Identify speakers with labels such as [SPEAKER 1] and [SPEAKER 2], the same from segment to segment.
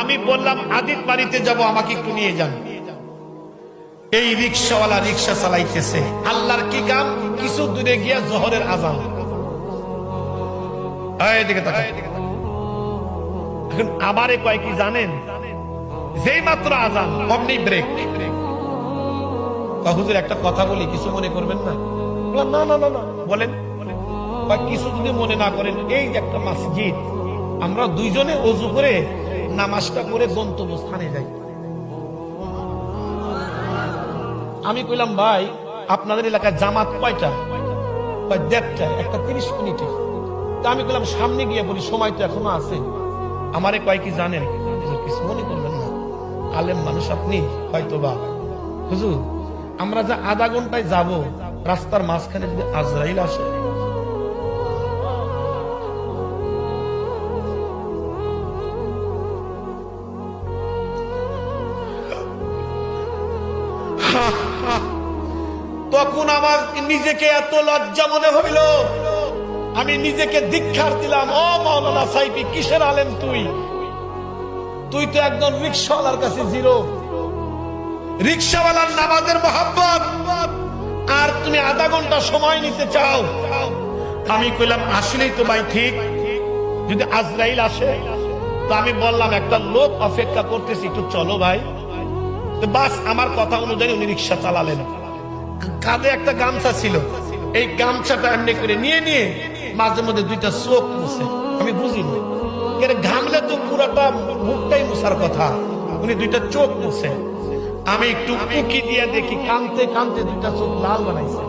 [SPEAKER 1] আমি বললাম আদিত বাড়িতে যাব, আমাকে একটু নিয়ে যান। এই রিক্সাওয়ালা রিক্সা চালাইতেছে, আল্লাহর কি কাম, কিছু দূরে গিয়া জোহরের আজান। এদিকে তাকান। এখন আমারে কয় কি জানেন, যেই মাত্র আজান অমনি ব্রেক। হুজুর একটা কথা বলি, কিছু মনে করবেন না? না না না না, বলেন। কিছু যদি মনে না করেন, এই যে একটা মসজিদ, আমরা দুইজনে ওযু করে নামাজটা করে গন্তব্যস্থানে যাই। আমি কইলাম ভাই আপনাদের এলাকায় জামাত কয়টা? 1:30, একটা 30 মিনিটে। তা আমি কইলাম সামনে গিয়ে বলি, সময় তো এখনো আছে। আমারে কয় কি জানেন, কিছু মনে করবেন না, আলেম মানুষ আপনি, হয়তো বা হুজুর আমরা যে আধা ঘন্টায় যাব, রাস্তার মাঝখানে যদি আজরাইল আসে, তখন আমার নিজেকে এত লজ্জা মনে হইল, আমি নিজেকে ধিক্কার দিলাম। ও মাওলানা সাইফি, কিসের আলেম তুই? তুই তো একজন রিক্সাওয়ালার কাছে জিরো। রিক্সাওয়ালার নামাজের মোহাব্বত, আর তুমি আধা ঘন্টা সময় নিতে চাও। আমি কইলাম আসলেই তো ভাই ঠিক, যদি আজরাইল আসে। তো আমি বললাম একটা লোক অপেক্ষা করতেছি, একটু চলো ভাই। বাস আমার কথা অনুযায়ী উনি রিক্সা চালালেন। কাঁধে একটা গামছা ছিল, এই গামছাটা এমনি করে নিয়ে নিয়ে মাঝে মধ্যে দুইটা চোখ মুছে। আমি বুঝিনি, ঘামলে তো পুরাটা মুখটাই মুছার কথা, উনি দুইটা চোখ মুছে। আমি একটু উকি দিয়ে দেখি, কানতে কানতে দুইটা চোখ লাল বানাইছে।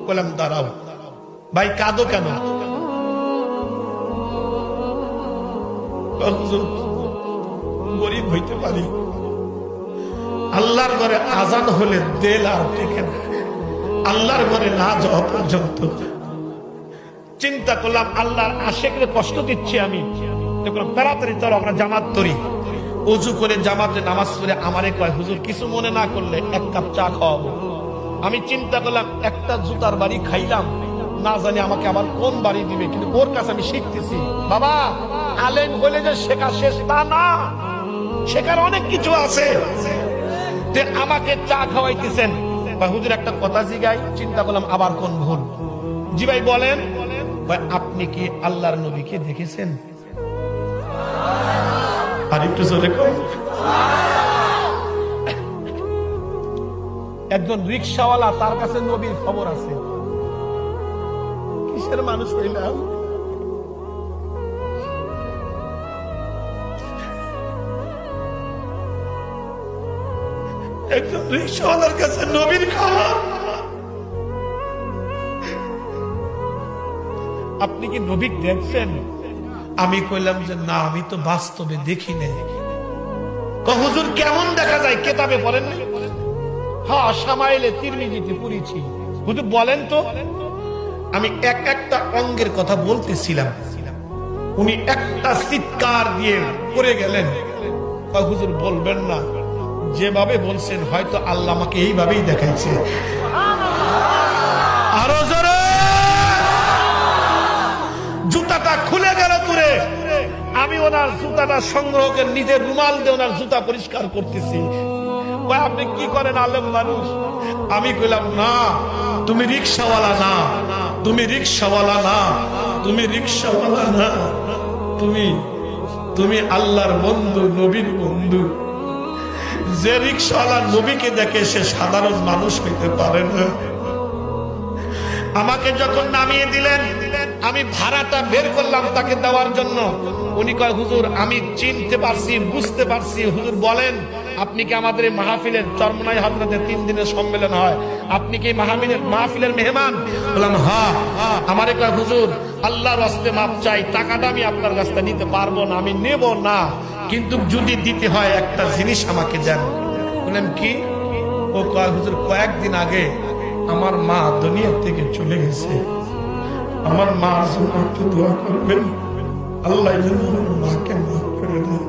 [SPEAKER 1] বললাম দাঁড়াও ভাই, কাঁদো কেন? গরিব হইতে পারি, আল্লাহর ঘরে আজান হলে দেল আর টেকে না, আল্লাহর ঘরে না যাওয়া পর্যন্ত। চিন্তা করলাম আল্লাহর আশেকরে কষ্ট দিচ্ছি আমি, দেখলাম তাড়াতাড়ি চলো আমরা জামাত করি। ওযু করে জামাতে নামাজ পড়ে আমারে কয় হুজুর কিছু মনে না করলে 1 কাপ চা খাওয়াবো। আমি চিন্তা করলাম একটা জুতার বাড়ি খাইলাম, না জানি আমাকে আবার কোন বাড়ি দিবে, কিন্তু ওর কাছে আমি শিখতেছি। বাবা আলেম হলে যে শেখা শেষ তা না, শেখার অনেক কিছু আছে। আমাকে চা খাওয়াইতেছেন, হুজুর একটা কথা জিগাই। চিন্তা করলাম আবার কোন ভুল। জি ভাই বলেন। আপনি কি আল্লাহর নবীকে দেখেছেন? আর একটু জোরে কর। একজন রিক্সাওয়ালা, তার কাছে নবীর খবর আছে। কিসের মানুষ হইলাম? একজন রিক্সাওয়ালার কাছে নবীর খবর। আপনি কি নবী দেখছেন? আমি কইলাম যে না, আমি তো বাস্তবে দেখি নাই। হুজুর কেমন দেখা যায়? কেতাবে পড়েন না? হ্যাঁ, শামাইলে তিরমিজিতে পড়েছি। হুজুর বলেন তো। আমি একটা অঙ্গের কথা বলতেছিলাম, উনি একটা চিৎকার দিয়ে পড়ে গেলেন। হুজুর বলবেন না, যেভাবে বলছেন হয়তো আল্লাহ আমাকে এইভাবেই দেখাইছে। আরো জোরে। জুতাটা খুলে গেল দূরে, আমি ওনার জুতাটা সংগ্রহ করে নিজের রুমাল দিয়ে ওনার জুতা পরিষ্কার করতেছি। আপনি কি করেন আলেম মানুষ? আমি কইলাম না, তুমি রিক্সাওয়ালা না, তুমি রিক্সাওয়ালা না, তুমি রিক্সাওয়ালা না, তুমি আল্লাহর বন্ধু, নবীর বন্ধু। যে রিক্সাওয়ালা নবীকে দেখে সে সাধারণ মানুষ হইতে পারে না। আমাকে যখন নামিয়ে দিলেন, আমি ভাড়াটা বের করলাম তাকে দেওয়ার জন্য। উনি কয় হুজুর আমি চিনতে পারছি, বুঝতে পারছি। হুজুর বলেন আপনি কি আমাদের এই মাহফিলের চরমনাই হযরতে 3 দিনের সম্মেলন হয়, আপনি কি মাহফিলের মেহমান? বললাম হ্যাঁ। আমারে কয় হুজুর আল্লাহর রাস্তে মাপ চাই, টাকাটা আমি আপনার কাছ থেকে নিতে পারবো না, আমি নেব না, কিন্তু যদি দিতে হয় একটা জিনিস আমাকে দেন। বললাম কি? ও কয় হুজুর কয়েকদিন আগে আমার মা দুনিয়া থেকে চলে গেছে, আমার মার জন্য একটু দোয়া করবেন, আল্লাহ যেন আমার মাকে মাফ করে দেয়।